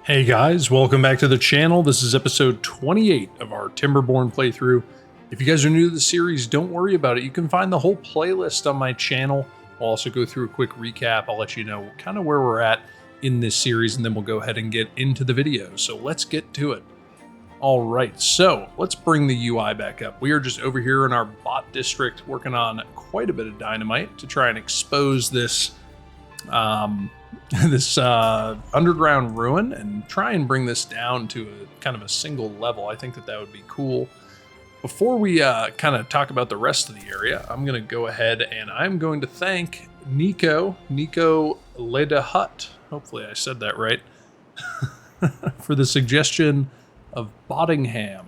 Hey guys, welcome back to the channel. This is episode 28 of our Timberborn playthrough. If you guys are new to the series, don't worry about it. You can find the whole playlist on my channel. I'll also go through a quick recap. I'll let you know kind of where we're at in this series, and then we'll go ahead and get into the video. So let's get to it. All right, so let's bring the UI back up. We are just over here in our bot district working on quite a bit of dynamite to try and expose this underground ruin and try and bring this down to a kind of a single level. I think that would be cool. Before we kind of talk about the rest of the area, I'm going to go ahead and I'm going to thank Nico Leda Hut, hopefully I said that right, for the suggestion of Bottingham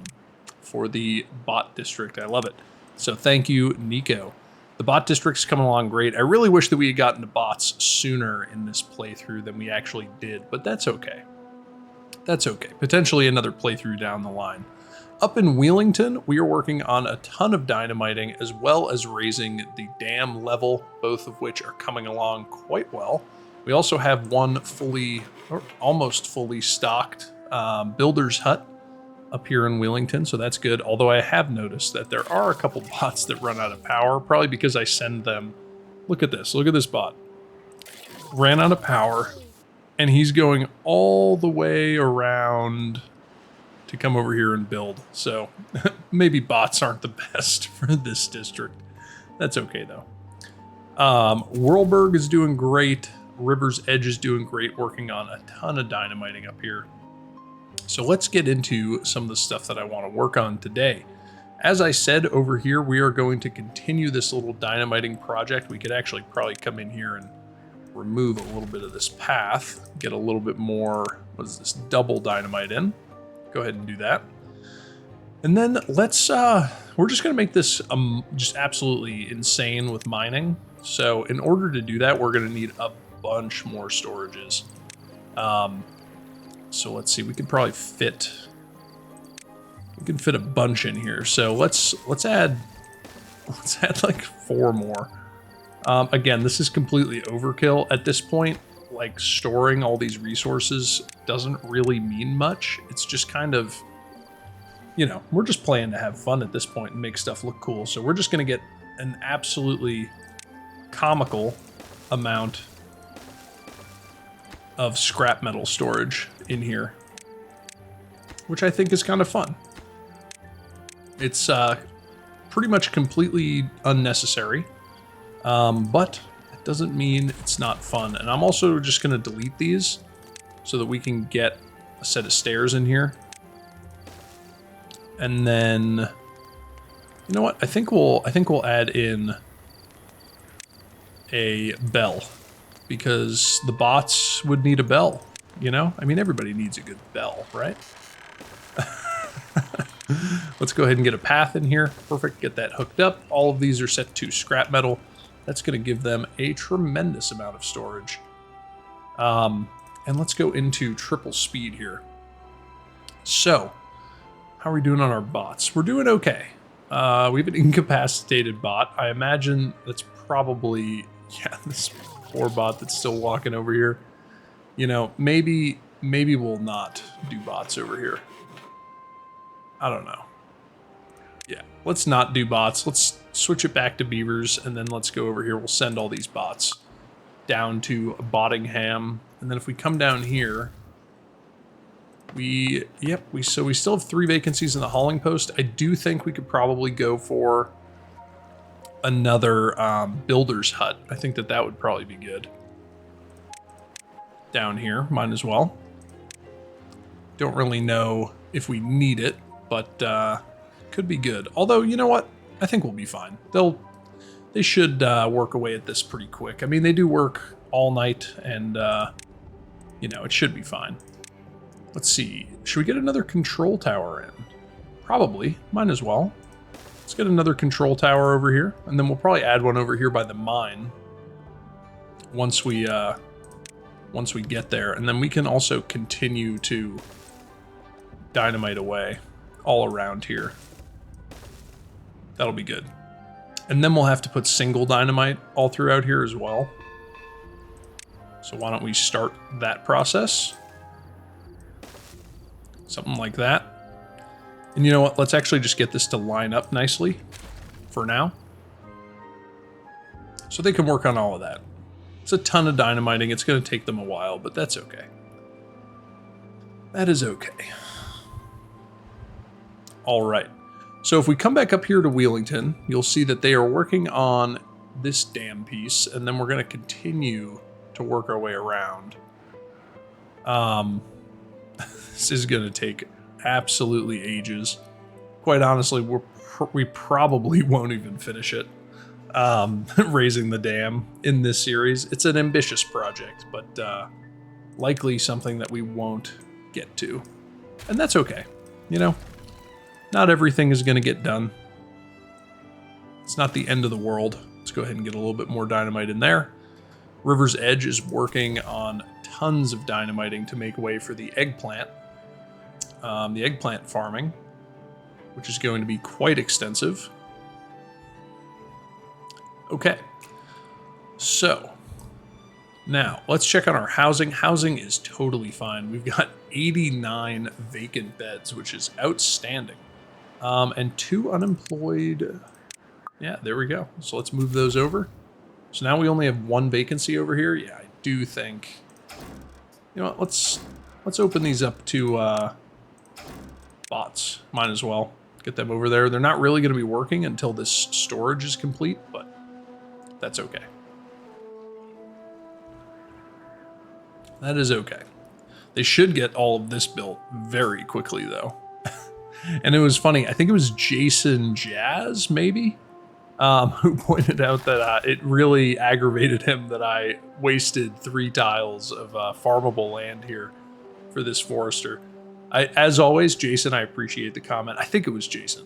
for the bot district. I love it. So thank you, Nico. The bot district's coming along great. I really wish that we had gotten to bots sooner in this playthrough than we actually did, but that's okay. That's okay. Potentially another playthrough down the line. Up in Wheelington, we are working on a ton of dynamiting as well as raising the dam level, both of which are coming along quite well. We also have one fully, or almost fully stocked builder's hut up here in Wheelington, so that's good. Although I have noticed that there are a couple bots that run out of power, probably because I send them. Look at this bot. Ran out of power, and he's going all the way around to come over here and build. So maybe bots aren't the best for this district. That's okay though. Whirlberg is doing great. River's Edge is doing great, working on a ton of dynamiting up here. So let's get into some of the stuff that I want to work on today. As I said, over here, we are going to continue this little dynamiting project. We could actually probably come in here and remove a little bit of this path, get a little bit more, what is this, double dynamite in. Go ahead and do that. And then let's, we're just going to make this just absolutely insane with mining. So in order to do that, we're going to need a bunch more storages. So let's see, we can probably fit, a bunch in here. So let's add like 4 more. Again, this is completely overkill at this point. Like storing all these resources doesn't really mean much. It's just kind of, you know, we're just playing to have fun at this point and make stuff look cool. So we're just going to get an absolutely comical amount of scrap metal storage in here, which I think is kind of fun. It's pretty much completely unnecessary, but it doesn't mean it's not fun. And I'm also just going to delete these so that we can get a set of stairs in here. And then, you know what? I think we'll add in a bell, because the bots would need a bell, you know? I mean, everybody needs a good bell, right? Let's go ahead and get a path in here. Perfect, get that hooked up. All of these are set to scrap metal. That's gonna give them a tremendous amount of storage. And let's go into triple speed here. So, how are we doing on our bots? We're doing okay. We have an incapacitated bot. I imagine that's probably, yeah, this poor bot that's still walking over here. You know, maybe we'll not do bots over here. I don't know. Yeah, let's not do bots. Let's switch it back to beavers, and then let's go over here. We'll send all these bots down to Bottingham, and then if we come down here, we still have 3 vacancies in the hauling post. I do think we could probably go for another builder's hut. I think that would probably be good. Down here, might as well. Don't really know if we need it, but could be good. Although, you know what? I think we'll be fine. They should work away at this pretty quick. I mean, they do work all night, and you know, it should be fine. Let's see. Should we get another control tower in? Probably. Might as well. Let's get another control tower over here, and then we'll probably add one over here by the mine once we get there, and then we can also continue to dynamite away all around here. That'll be good. And then we'll have to put single dynamite all throughout here as well. So why don't we start that process? Something like that. And you know what? Let's actually just get this to line up nicely for now. So they can work on all of that. It's a ton of dynamiting. It's going to take them a while, but that's okay. That is okay. All right. So if we come back up here to Wheelington, you'll see that they are working on this dam piece, and then we're going to continue to work our way around. This is going to take absolutely ages. Quite honestly, we probably won't even finish it. Raising the dam in this series. It's an ambitious project, but likely something that we won't get to. And that's okay. You know, not everything is going to get done. It's not the end of the world. Let's go ahead and get a little bit more dynamite in there. River's Edge is working on tons of dynamiting to make way for the eggplant. The eggplant farming, which is going to be quite extensive. Okay, so now let's check on our housing. Housing is totally fine. We've got 89 vacant beds, which is outstanding. And 2 unemployed. Yeah, there we go. So let's move those over. So now we only have 1 vacancy over here. Yeah, I do think. You know what? Let's open these up to bots. Might as well get them over there. They're not really going to be working until this storage is complete, but that's okay. That is okay. They should get all of this built very quickly, though. And it was funny. I think it was Jason Jazz, maybe, who pointed out that it really aggravated him that I wasted 3 tiles of farmable land here for this forester. As always, Jason, I appreciate the comment. I think it was Jason.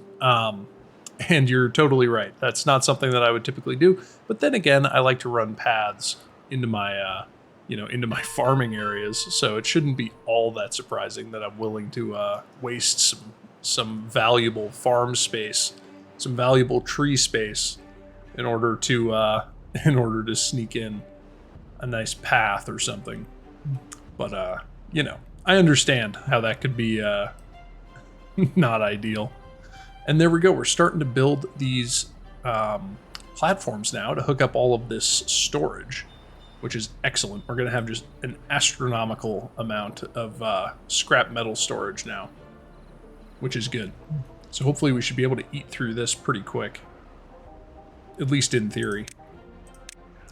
And you're totally right. That's not something that I would typically do. But then again, I like to run paths into my, into my farming areas. So it shouldn't be all that surprising that I'm willing to waste some valuable farm space, some valuable tree space, in order to sneak in a nice path or something. But I understand how that could be not ideal. And there we go. We're starting to build these platforms now to hook up all of this storage, which is excellent. We're going to have just an astronomical amount of scrap metal storage now, which is good. So hopefully we should be able to eat through this pretty quick, at least in theory.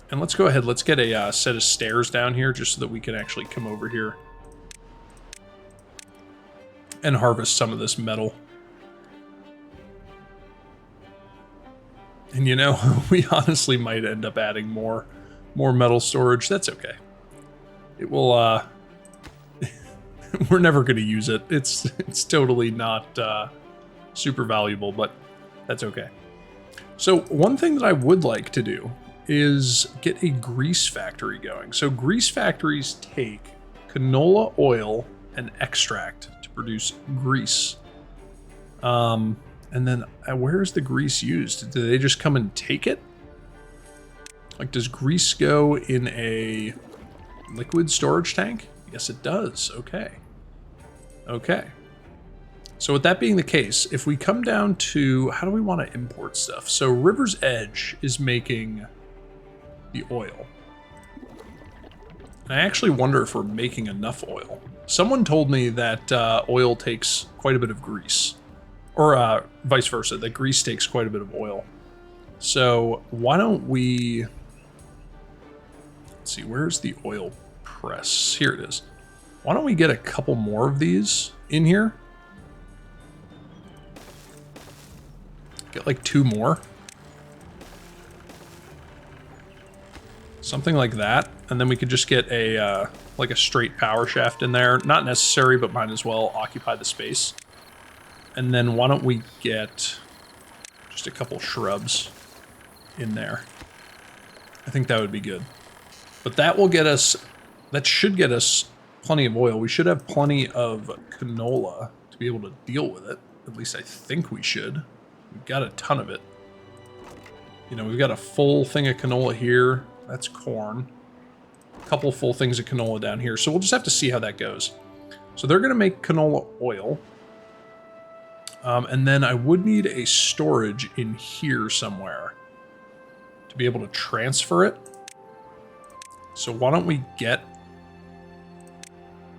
And let's go ahead. Let's get a set of stairs down here just so that we can actually come over here and harvest some of this metal. And we honestly might end up adding more metal storage. That's okay. It will, we're never going to use it. It's totally not super valuable, but that's okay. So one thing that I would like to do is get a grease factory going. So grease factories take canola oil and extract to produce grease. And then where is the grease used? Do they just come and take it? Like, does grease go in a liquid storage tank? Yes, it does. Okay. Okay. So with that being the case, if we come down to how do we want to import stuff? So River's Edge is making the oil. And I actually wonder if we're making enough oil. Someone told me that oil takes quite a bit of grease. Or vice versa, that grease takes quite a bit of oil. So why don't we... Let's see, where's the oil press? Here it is. Why don't we get a couple more of these in here? Get like 2 more. Something like that. And then we could just get a like a straight power shaft in there. Not necessary, but might as well occupy the space. And then why don't we get just a couple shrubs in there? I think that would be good. But that will get us, that should get us plenty of oil. We should have plenty of canola to be able to deal with it. At least I think we should. We've got a ton of it. We've got a full thing of canola here. That's corn. A couple full things of canola down here. So we'll just have to see how that goes. So they're going to make canola oil. And then I would need a storage in here somewhere to be able to transfer it. So why don't we get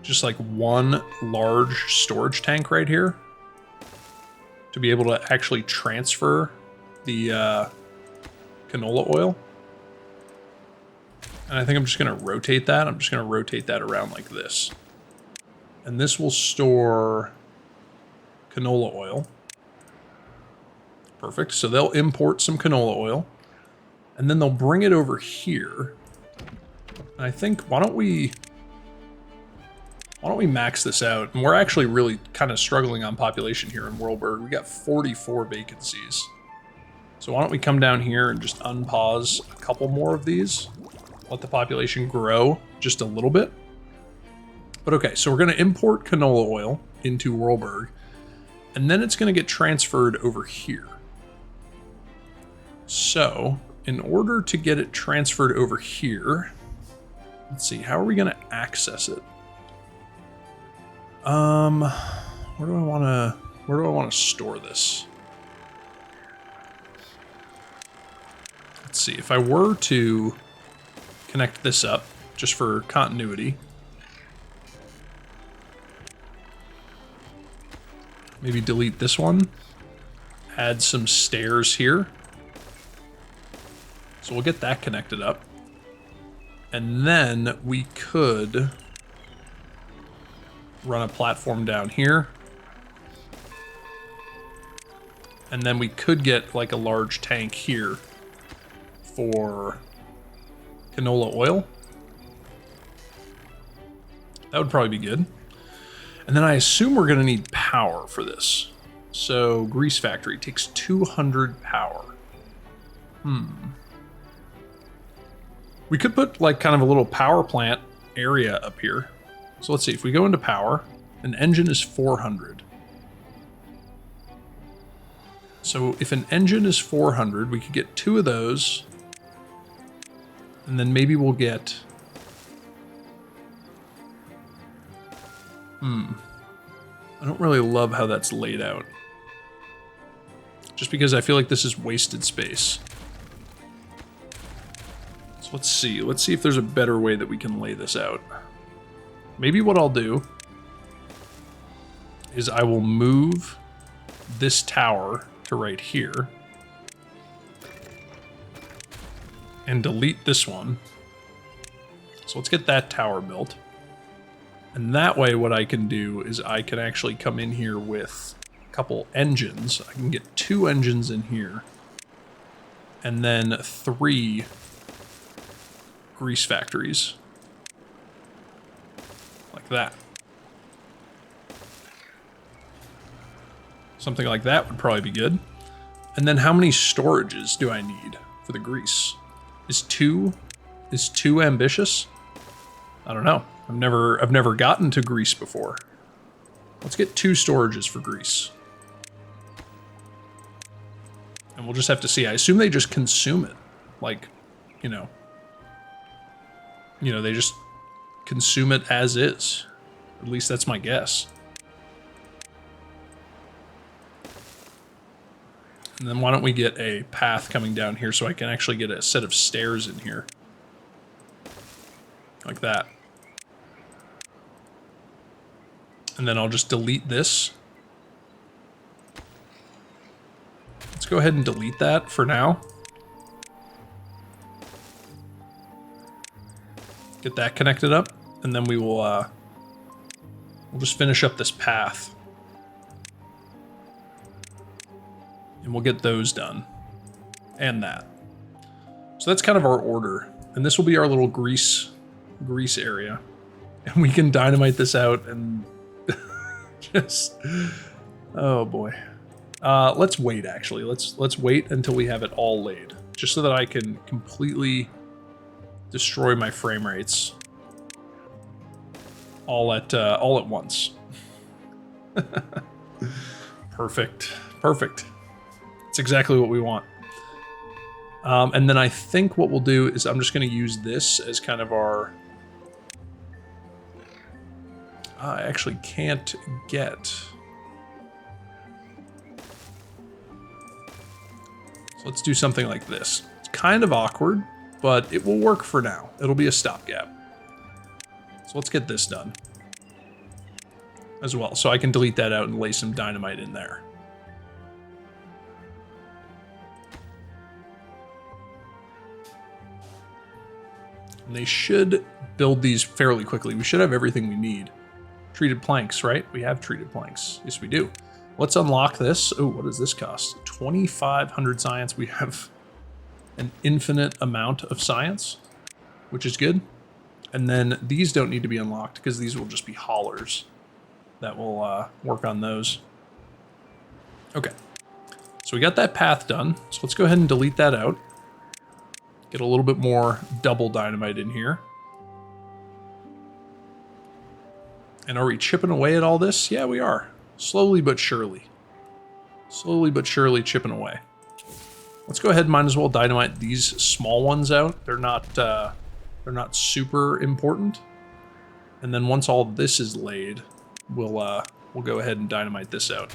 just like one large storage tank right here to be able to actually transfer the canola oil. And I think I'm just going to rotate that. I'm just going to rotate that around like this. And this will store canola oil. Perfect. So they'll import some canola oil. And then they'll bring it over here. And I think, why don't we max this out? And we're actually really kind of struggling on population here in Worldberg. We got 44 vacancies. So why don't we come down here and just unpause a couple more of these? Let the population grow just a little bit. But okay, so we're going to import canola oil into Worldberg, and then it's going to get transferred over here. So in order to get it transferred over here, let's see, how are we going to access it? Where do I want to store this? Let's see, if I were to connect this up just for continuity, maybe delete this one, add some stairs here. So we'll get that connected up. And then we could run a platform down here. And then we could get like a large tank here for canola oil. That would probably be good. And then I assume we're going to need power for this. So grease factory takes 200 power. We could put like kind of a little power plant area up here. So let's see, if we go into power, an engine is 400. So if an engine is 400, we could get 2 of those. And then maybe we'll get... I don't really love how that's laid out. Just because I feel like this is wasted space. So let's see. Let's see if there's a better way that we can lay this out. Maybe what I'll do is I will move this tower to right here. And delete this one. So let's get that tower built. And that way what I can do is I can actually come in here with a couple engines. I can get 2 engines in here. And then 3 grease factories. Like that. Something like that would probably be good. And then how many storages do I need for the grease? Is two ambitious? I don't know. I've never gotten to grease before. Let's get 2 storages for grease. And we'll just have to see. I assume they just consume it. Like, you know, they just consume it as is. At least that's my guess. And then why don't we get a path coming down here so I can actually get a set of stairs in here. Like that. And then I'll just delete this. Let's go ahead and delete that for now. Get that connected up, and then we will we'll just finish up this path. And we'll get those done. And that. So that's kind of our order. And this will be our little grease area. And we can dynamite this out and just, oh boy. Let's wait actually. Let's wait until we have it all laid. Just so that I can completely destroy my frame rates all at once. Perfect. Perfect. It's exactly what we want. And then I think what we'll do is I'm just going to use this as kind of our I actually can't get. So let's do something like this. It's kind of awkward, but it will work for now. It'll be a stopgap. So let's get this done as well. So I can delete that out and lay some dynamite in there. And they should build these fairly quickly. We should have everything we need. Treated planks, right? We have treated planks. Yes, we do. Let's unlock this. Oh, what does this cost? 2,500 science. We have an infinite amount of science, which is good. And then these don't need to be unlocked because these will just be haulers that will work on those. Okay. So we got that path done. So let's go ahead and delete that out. Get a little bit more double dynamite in here. And are we chipping away at all this? Yeah, we are. Slowly but surely. Slowly but surely chipping away. Let's go ahead and might as well dynamite these small ones out. They're not super important. And then once all this is laid, we'll go ahead and dynamite this out.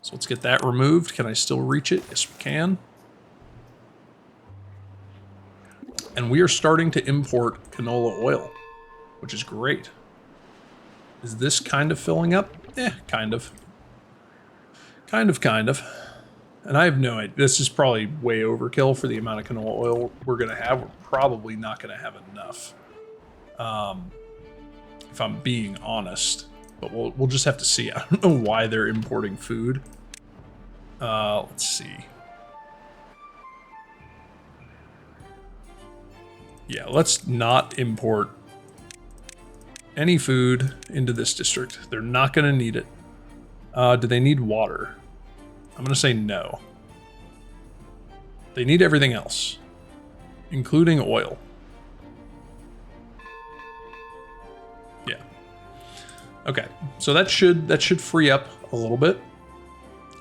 So let's get that removed. Can I still reach it? Yes, we can. And we are starting to import canola oil, which is great. Is this kind of filling up? Kind of. Kind of. And I have no idea. This is probably way overkill for the amount of canola oil we're going to have. We're probably not going to have enough. If I'm being honest. But we'll just have to see. I don't know why they're importing food. Let's see. Yeah, let's not import any food into this district. They're not going to need it. Do they need water? I'm going to say no. They need everything else, including oil. Yeah. Okay, so that should free up a little bit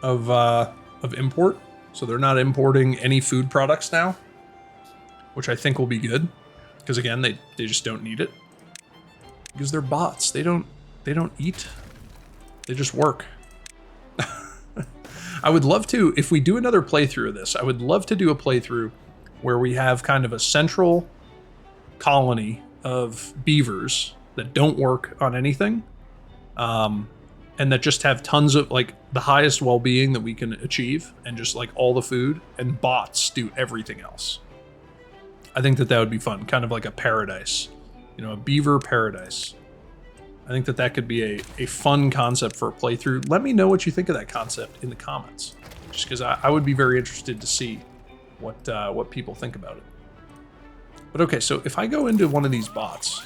of import. So they're not importing any food products now, which I think will be good, because again, they just don't need it. Because they're bots. They don't eat. They just work. I would love to, if we do another playthrough of this, I would love to do a playthrough where we have kind of a central colony of beavers that don't work on anything, and that just have tons of, like, the highest well-being that we can achieve, and just, like, all the food, and bots do everything else. I think that would be fun, kind of like a paradise. You know, a beaver paradise. I think that could be a fun concept for a playthrough. Let me know what you think of that concept in the comments, just because I would be very interested to see what people think about it. But okay, so if I go into one of these bots,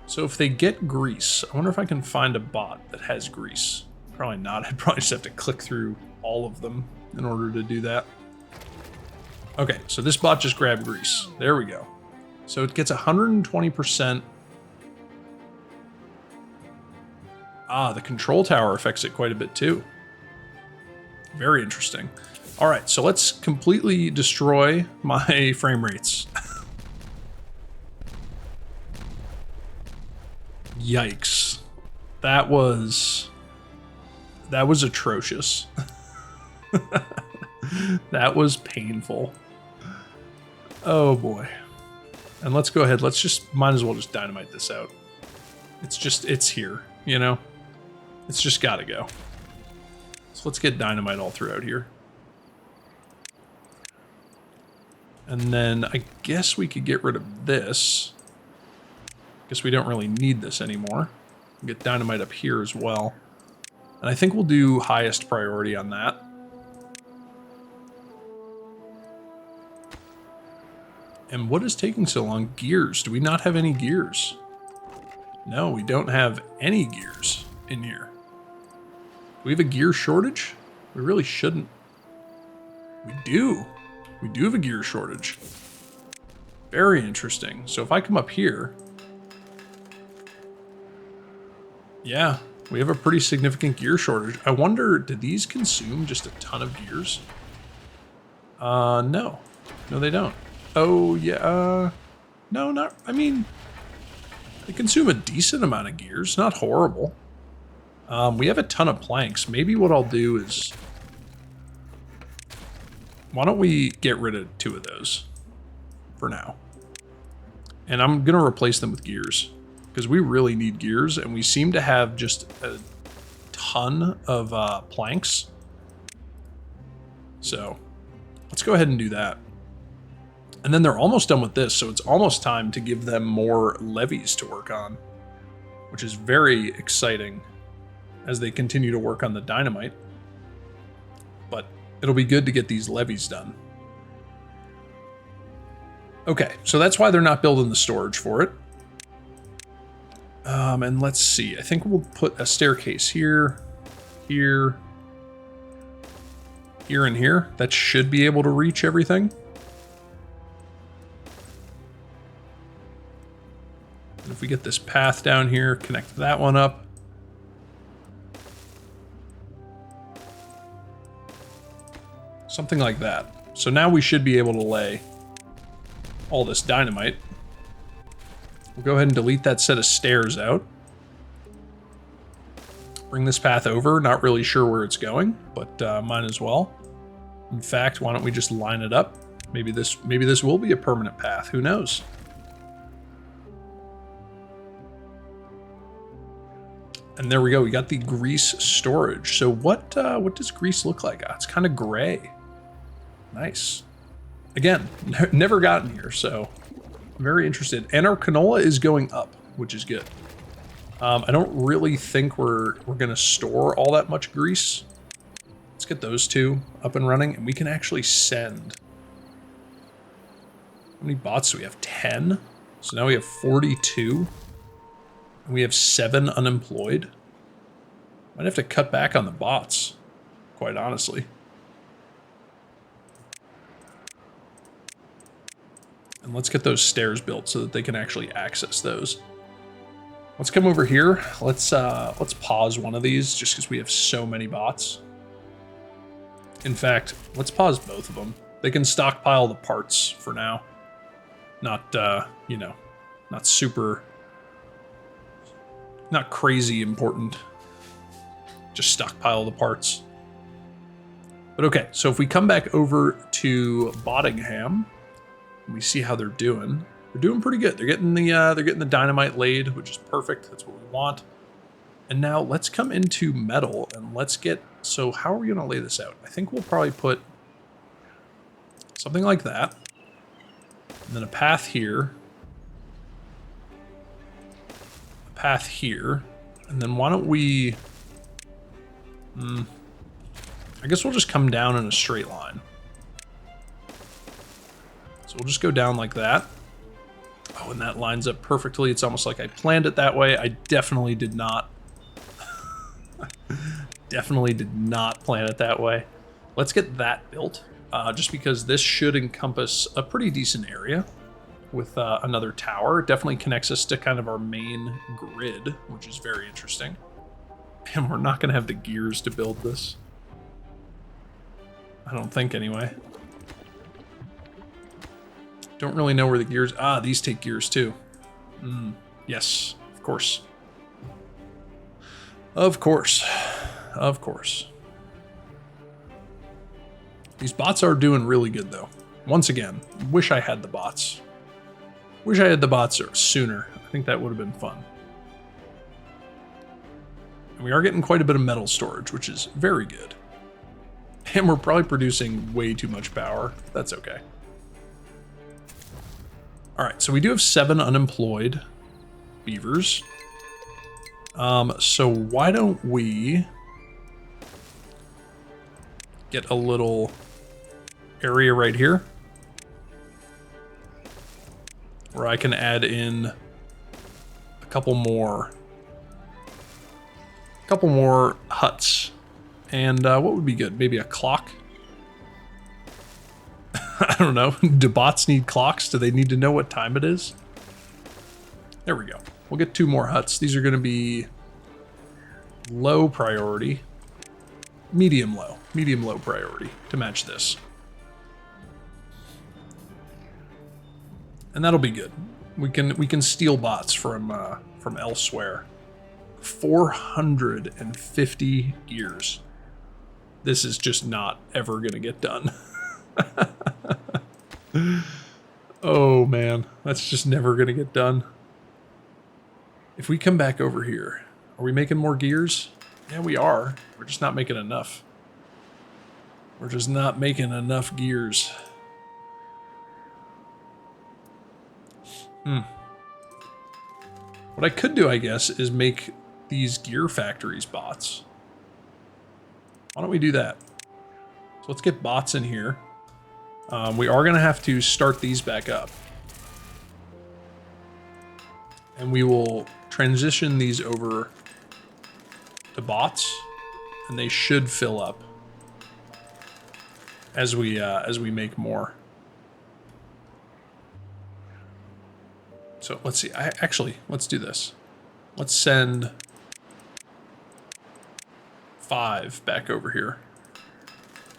so if they get grease, I wonder if I can find a bot that has grease. Probably not. I'd probably just have to click through all of them in order to do that. Okay, so this bot just grabbed grease. There we go. So it gets 120%. Ah, the control tower affects it quite a bit too. Very interesting. All right, so let's completely destroy my frame rates. Yikes. That was atrocious. That was painful. Oh boy. And let's go ahead, might as well just dynamite this out. It's here, you know? It's just gotta go. So let's get dynamite all throughout here. And then I guess we could get rid of this. Guess we don't really need this anymore. Get dynamite up here as well. And I think we'll do highest priority on that. And what is taking so long? Gears. Do we not have any gears? No, we don't have any gears in here. Do we have a gear shortage? We really shouldn't. We do. We do have a gear shortage. Very interesting. So if I come up here... Yeah, we have a pretty significant gear shortage. I wonder, do these consume just a ton of gears? No. No, they don't. Oh, yeah, no, not, I mean, They consume a decent amount of gears, not horrible. We have a ton of planks. Maybe what I'll do is... Why don't we get rid of 2 of those for now? And I'm going to replace them with gears because we really need gears, and we seem to have just a ton of planks. So let's go ahead and do that. And then they're almost done with this, so it's almost time to give them more levees to work on, which is very exciting as they continue to work on the dynamite. But it'll be good to get these levees done. Okay, so that's why they're not building the storage for it. And let's see, I think we'll put a staircase here, here, here, and here. That should be able to reach everything. And if we get this path down here, connect that one up. Something like that. So now we should be able to lay all this dynamite. We'll go ahead and delete that set of stairs out. Bring this path over. Not really sure where it's going, but might as well. In fact, why don't we just line it up? Maybe this will be a permanent path. Who knows? And there we go. We got the grease storage. So what does grease look like? It's kind of gray. Nice. Again, never gotten here, so I'm very interested. And our canola is going up, which is good. I don't really think we're going to store all that much grease. Let's get those 2 up and running, and we can actually send. How many bots do we have? 10. So now we have 42. And we have 7 unemployed. Might have to cut back on the bots, quite honestly. And let's get those stairs built so that they can actually access those. Let's come over here. Let's pause one of these just because we have so many bots. In fact, let's pause both of them. They can stockpile the parts for now. Not, you know, not super, not crazy important. Just stockpile the parts. But okay, so if we come back over to Bottingham, we see how they're doing. They're doing pretty good. They're getting the dynamite laid, which is perfect. That's what we want. And now let's come into metal and let's get. So how are we going to lay this out? I think we'll probably put something like that, and then a path here, a path here, and then why don't we? I guess we'll just come down in a straight line. So we'll just go down like that. Oh, and that lines up perfectly. It's almost like I planned it that way. I definitely did not. Definitely did not plan it that way. Let's get that built, just because this should encompass a pretty decent area with another tower. It definitely connects us to kind of our main grid, which is very interesting. And we're not going to have the gears to build this. I don't think, anyway. Don't really know where the gears... Ah, these take gears too. Yes, of course. Of course. Of course. These bots are doing really good, though. Once again, wish I had the bots. Wish I had the bots sooner. I think that would have been fun. And we are getting quite a bit of metal storage, which is very good. And we're probably producing way too much power. That's okay. All right, so we do have 7 unemployed beavers. So why don't we get a little area right here where I can add in a couple more huts. And what would be good? Maybe a clock? I don't know. Do bots need clocks? Do they need to know what time it is? There we go. We'll get 2 more huts. These are going to be low priority. Medium low. Medium low priority to match this. And that'll be good. We can steal bots from elsewhere. 450 gears. This is just not ever gonna get done. Oh man, that's just never gonna get done. If we come back over here, are we making more gears? Yeah, we are. We're just not making enough. We're just not making enough gears. What I could do, I guess, is make these gear factories bots. Why don't we do that? So let's get bots in here. We are going to have to start these back up. And we will transition these over to bots, and they should fill up as we make more. So let's see. Actually, let's do this. Let's send 5 back over here.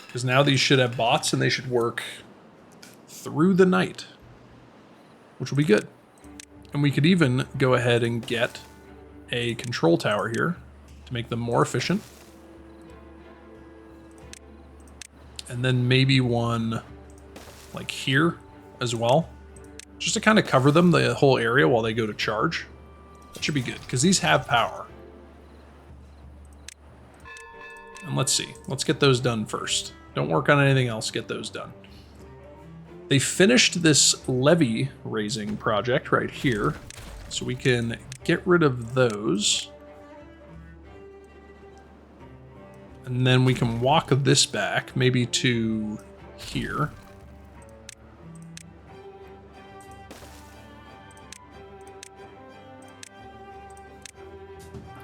Because now these should have bots and they should work through the night, which will be good. And we could even go ahead and get a control tower here to make them more efficient. And then maybe one like here as well, just to kind of cover them the whole area while they go to charge. That should be good because these have power. And let's see, let's get those done first. Don't work on anything else, get those done. They finished this levee raising project right here, so we can get rid of those. And then we can walk this back, maybe to here.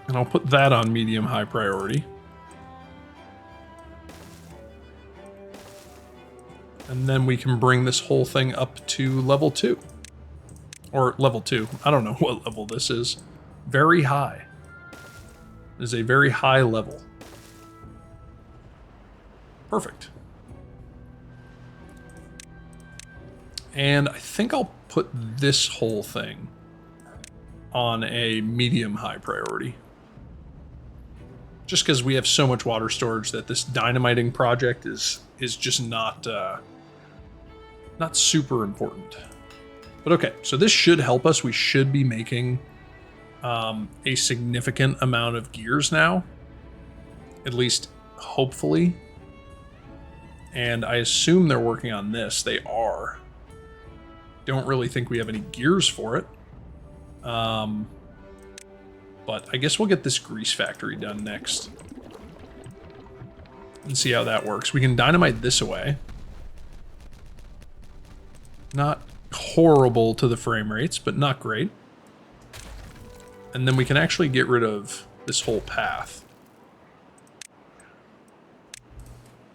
And I'll put that on medium-high priority. And then we can bring this whole thing up to level 2. Or level 2. I don't know what level this is. Very high. It is a very high level. Perfect. And I think I'll put this whole thing on a medium-high priority. Just because we have so much water storage that this dynamiting project is just not super important. But okay, so this should help us. We should be making a significant amount of gears now, at least hopefully. And I assume they're working on this. They are. Don't really think we have any gears for it. But I guess we'll get this grease factory done next. And see how that works. We can dynamite this away. Not horrible to the frame rates, but not great. And then we can actually get rid of this whole path.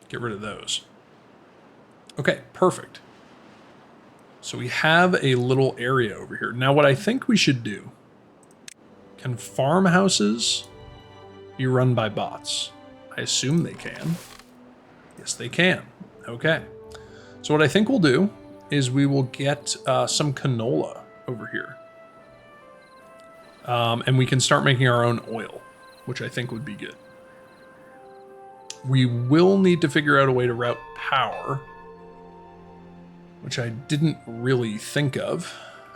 Get rid of those. Okay, perfect. So we have a little area over here. Now what I think we should do, can farmhouses be run by bots? I assume they can. Yes, they can. Okay. So what I think we'll do is we will get some canola over here. And we can start making our own oil, which I think would be good. We will need to figure out a way to route power, which I didn't really think of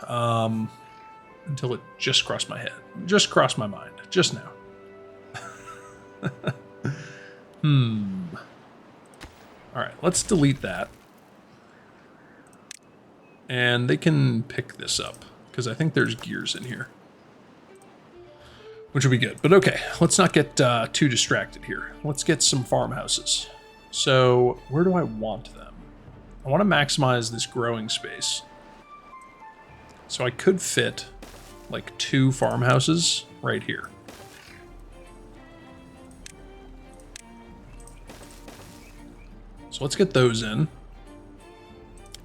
until it just crossed my head. Just crossed my mind, just now. All right, let's delete that. And they can pick this up, because I think there's gears in here, which will be good. But okay, let's not get too distracted here. Let's get some farmhouses. So where do I want them? I want to maximize this growing space. So I could fit like 2 farmhouses right here. So let's get those in.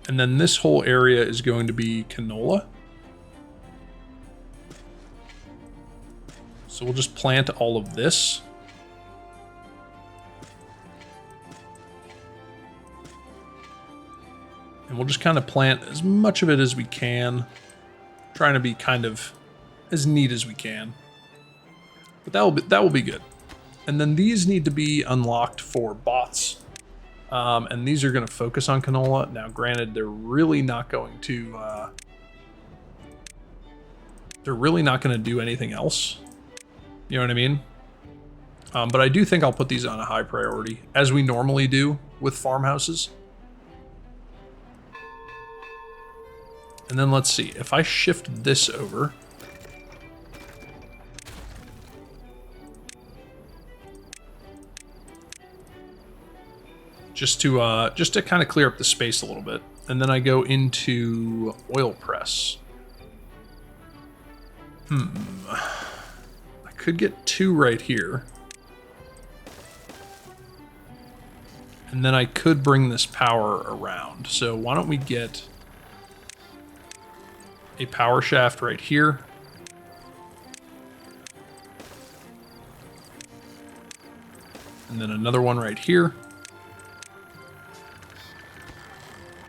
And then this whole area is going to be canola. So we'll just plant all of this. And we'll just kind of plant as much of it as we can. Try trying to be kind of as neat as we can. But that will be good. And then these need to be unlocked for bots. And these are going to focus on Canola. Now, granted, they're really not going to do anything else. You know what I mean? But I do think I'll put these on a high priority, as we normally do with farmhouses. And then let's see, if I shift this over, just to kind of clear up the space a little bit, and then I go into oil press. I could get 2 right here. And then I could bring this power around. So why don't we get a power shaft right here. And then another one right here.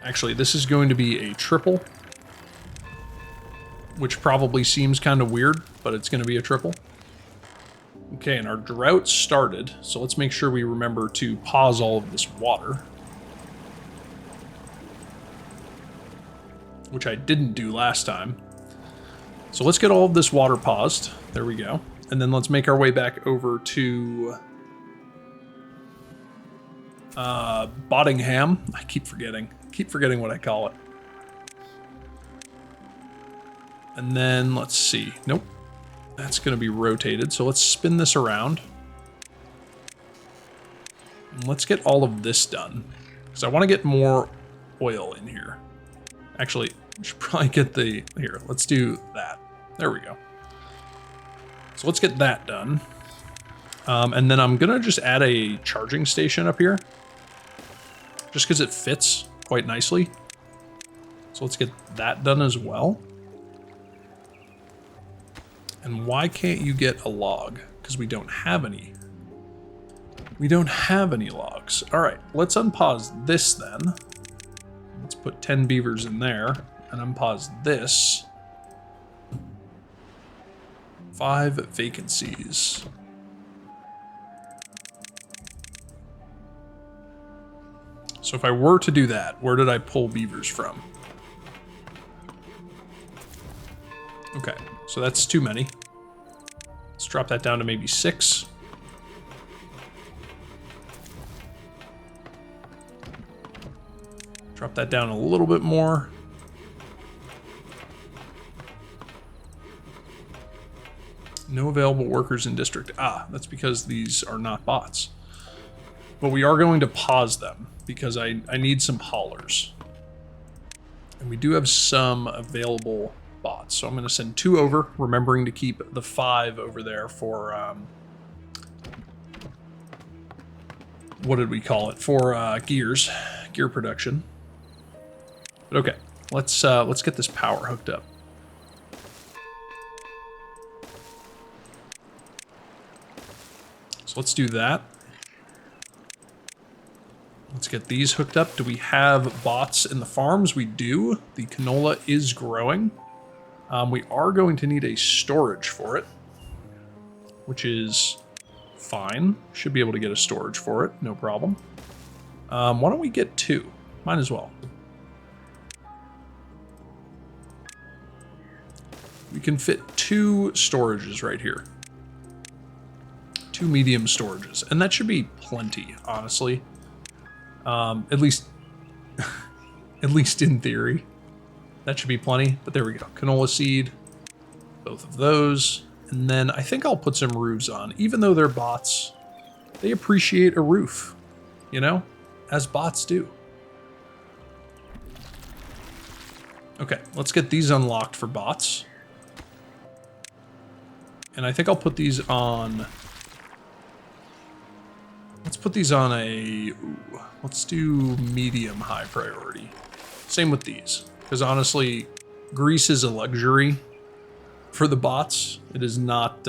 Actually, this is going to be a triple, which probably seems kind of weird, but it's going to be a triple. Okay, and our drought started, so let's make sure we remember to pause all of this water. Which I didn't do last time. So let's get all of this water paused. There we go. And then let's make our way back over to Bottingham. I keep forgetting what I call it. And then let's see. Nope. That's going to be rotated. So let's spin this around. And let's get all of this done, because I want to get more oil in here. Actually, we should probably get here, let's do that. There we go. So let's get that done. And then I'm going to just add a charging station up here, just because it fits quite nicely. So let's get that done as well. And why can't you get a log? Because we don't have any. We don't have any logs. All right, let's unpause this then. Let's put 10 beavers in there and unpause this. 5 vacancies. So if I were to do that, where did I pull beavers from? Okay, so that's too many. Let's drop that down to maybe 6. Drop that down a little bit more. No available workers in district. Ah, that's because these are not bots. But we are going to pause them because I need some haulers. And we do have some available bots. So I'm going to send 2 over, remembering to keep the 5 over there for, what did we call it? For gear production. But okay, let's get this power hooked up. So let's do that. Let's get these hooked up. Do we have bots in the farms? We do. The canola is growing. We are going to need a storage for it, which is fine. Should be able to get a storage for it, no problem. Why don't we get 2? Might as well. We can fit 2 storages right here. 2 medium storages, and that should be plenty, honestly. At least in theory, that should be plenty. But there we go. Canola seed, both of those, and then I think I'll put some roofs on. Even though they're bots, they appreciate a roof, you know, as bots do. Okay, let's get these unlocked for bots. And I think I'll put these on. Let's put these on let's do medium high priority. Same with these, because honestly, grease is a luxury for the bots. It is not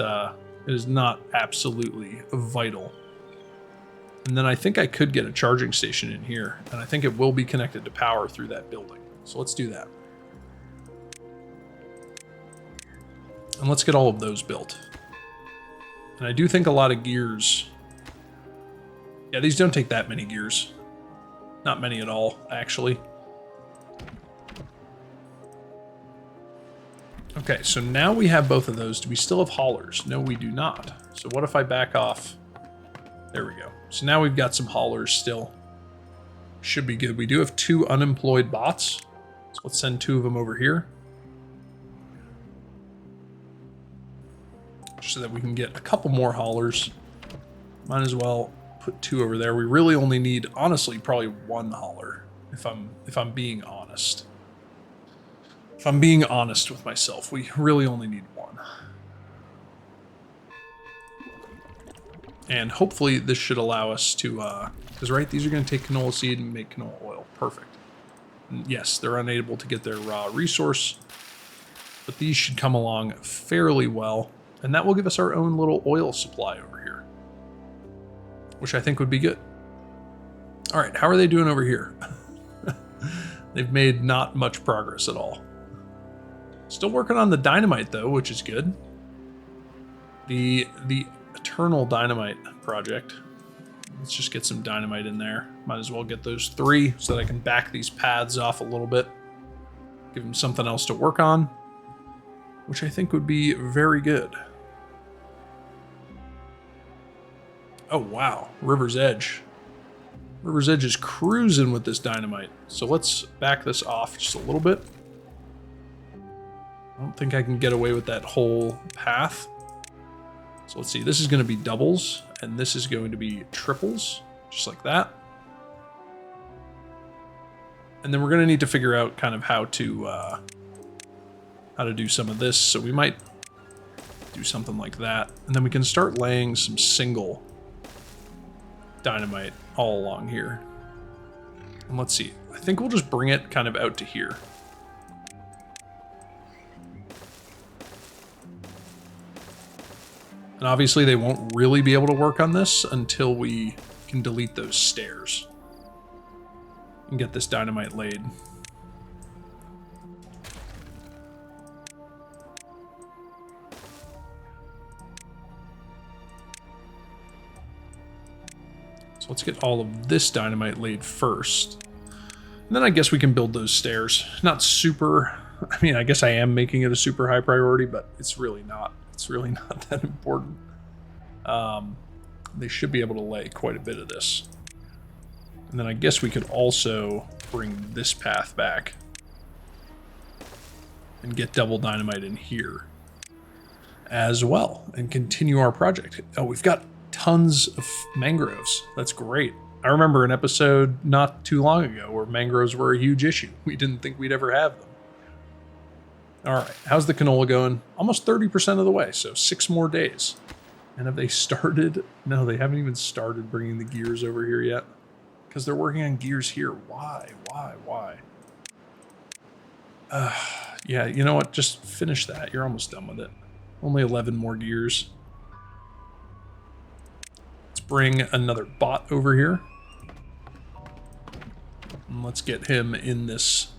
absolutely vital. And then I think I could get a charging station in here, and I think it will be connected to power through that building. So let's do that. And let's get all of those built. And I do think a lot of gears... Yeah, these don't take that many gears. Not many at all, actually. Okay, so now we have both of those. Do we still have haulers? No, we do not. So what if I back off? There we go. So now we've got some haulers still. Should be good. We do have 2 unemployed bots. So let's send 2 of them over here. So that we can get a couple more haulers. Might as well put 2 over there. We really only need, honestly, probably 1 hauler, if I'm being honest. If I'm being honest with myself, we really only need 1. And hopefully this should allow us to, because right, these are going to take canola seed and make canola oil. Perfect. And yes, they're unable to get their raw resource, but these should come along fairly well. And that will give us our own little oil supply over here, which I think would be good. All right, how are they doing over here? They've made not much progress at all. Still working on the dynamite though, which is good. The eternal dynamite project. Let's just get some dynamite in there. Might as well get those 3 so that I can back these paths off a little bit. Give them something else to work on, which I think would be very good. Oh, wow. River's Edge. River's Edge is cruising with this dynamite. So let's back this off just a little bit. I don't think I can get away with that whole path. So let's see. This is going to be doubles, and this is going to be triples, just like that. And then we're going to need to figure out kind of how to do some of this. So we might do something like that. And then we can start laying some single dynamite all along here. And let's see. I think we'll just bring it kind of out to here. And obviously they won't really be able to work on this until we can delete those stairs and get this dynamite laid. So let's get all of this dynamite laid first. And then I guess we can build those stairs. Not super, I mean, I guess I am making it a super high priority, but it's really not. It's really not that important. They should be able to lay quite a bit of this. And then I guess we could also bring this path back and get double dynamite in here as well and continue our project. Oh, we've got tons of mangroves. That's great. I remember an episode not too long ago where mangroves were a huge issue. We didn't think we'd ever have them. All right, how's the canola going? Almost 30% of the way, so 6 more days. And have they started? No, they haven't even started bringing the gears over here yet. Because they're working on gears here. Why? Yeah, you know what? Just finish that. You're almost done with it. Only 11 more gears. Let's bring another bot over here. And let's get him in this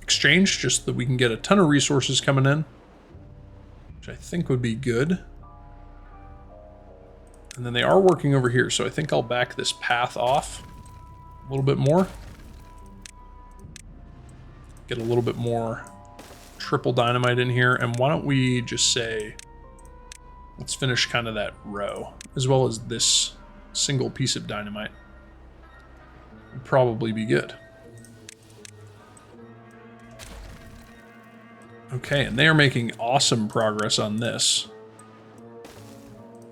exchange, just so that we can get a ton of resources coming in, which I think would be good. And then they are working over here, so I think I'll back this path off a little bit more. Get a little bit more triple dynamite in here, and why don't we just say, let's finish kind of that row, as well as this single piece of dynamite. Would probably be good. Okay, and they are making awesome progress on this.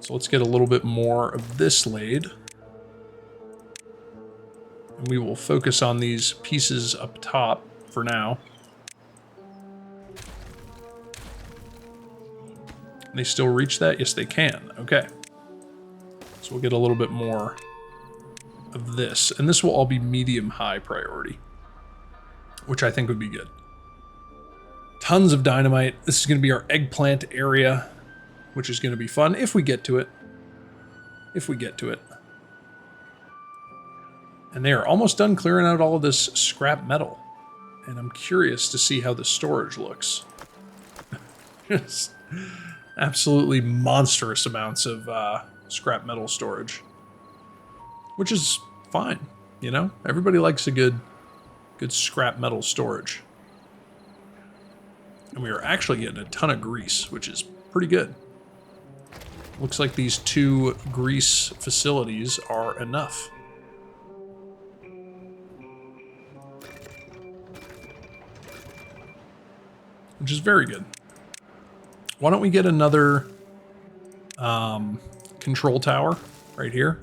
So let's get a little bit more of this laid. And we will focus on these pieces up top for now. Can they still reach that? Yes, they can. Okay. So we'll get a little bit more of this. And this will all be medium-high priority, which I think would be good. Tons of dynamite. This is going to be our eggplant area, which is going to be fun if we get to it. And they are almost done clearing out all of this scrap metal. and I'm curious to see how the storage looks. Just absolutely monstrous amounts of scrap metal storage, which is fine. You know, everybody likes a good scrap metal storage. And we are actually getting a ton of grease, which is pretty good. Looks like these 2 grease facilities are enough. Which is very good. Why don't we get another control tower right here?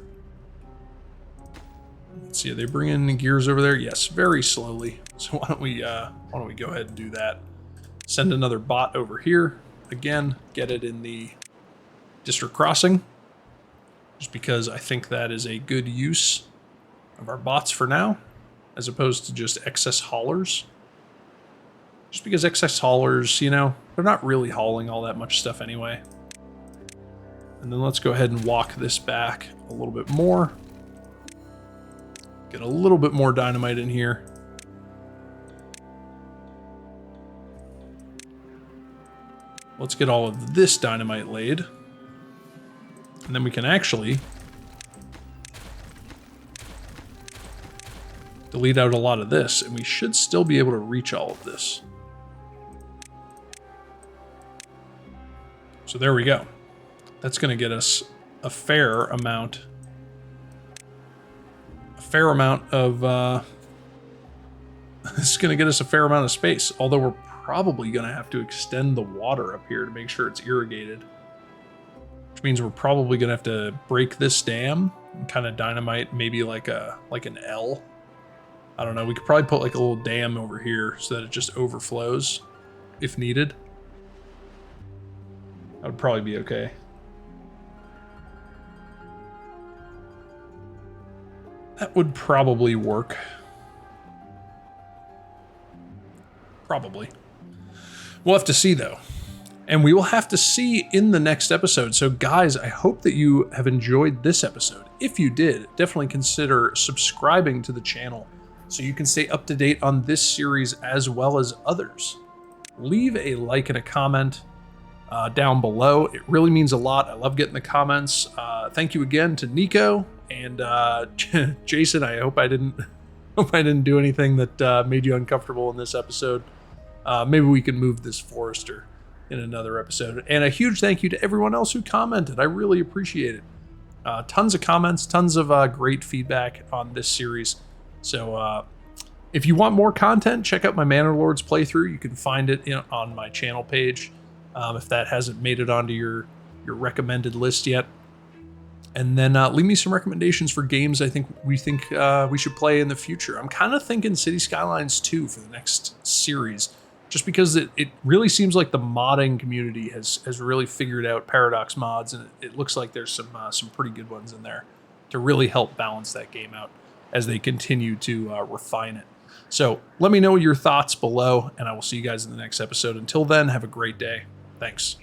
Let's see, are they bringing the gears over there? Yes, very slowly. So why don't we go ahead and do that? Send another bot over here. Again, get it in the district crossing. Just because I think that is a good use of our bots for now, as opposed to just excess haulers. Just because excess haulers, you know, they're not really hauling all that much stuff anyway. And then let's go ahead and walk this back a little bit more. Get a little bit more dynamite in here. Let's get all of this dynamite laid. And then we can actually delete out a lot of this, and we should still be able to reach all of this. So there we go. That's going to get us a fair amount of this is going to get us a fair amount of space, although we're probably going to have to extend the water up here to make sure it's irrigated, which means we're probably going to have to break this dam and kind of dynamite maybe like an L. I don't know. We could probably put like a little dam over here so that it just overflows if needed. That would probably be okay. That would probably work. Probably. We'll have to see, though. And we will have to see in the next episode. So, guys, I hope that you have enjoyed this episode. If you did, definitely consider subscribing to the channel so you can stay up to date on this series as well as others. Leave a like and a comment down below. It really means a lot. I love getting the comments. Thank you again to Nico and Jason. I hope I didn't do anything that made you uncomfortable in this episode. Maybe we can move this forester in another episode. And a huge thank you to everyone else who commented. I really appreciate it. Tons of comments, tons of great feedback on this series. So if you want more content, check out my Manor Lords playthrough. You can find it on my channel page if that hasn't made it onto your recommended list yet. And then leave me some recommendations for games we think we should play in the future. I'm kind of thinking City Skylines 2 for the next series, just because it really seems like the modding community has really figured out Paradox mods, and it looks like there's some pretty good ones in there to really help balance that game out as they continue to refine it. So let me know your thoughts below, and I will see you guys in the next episode. Until then, have a great day. Thanks.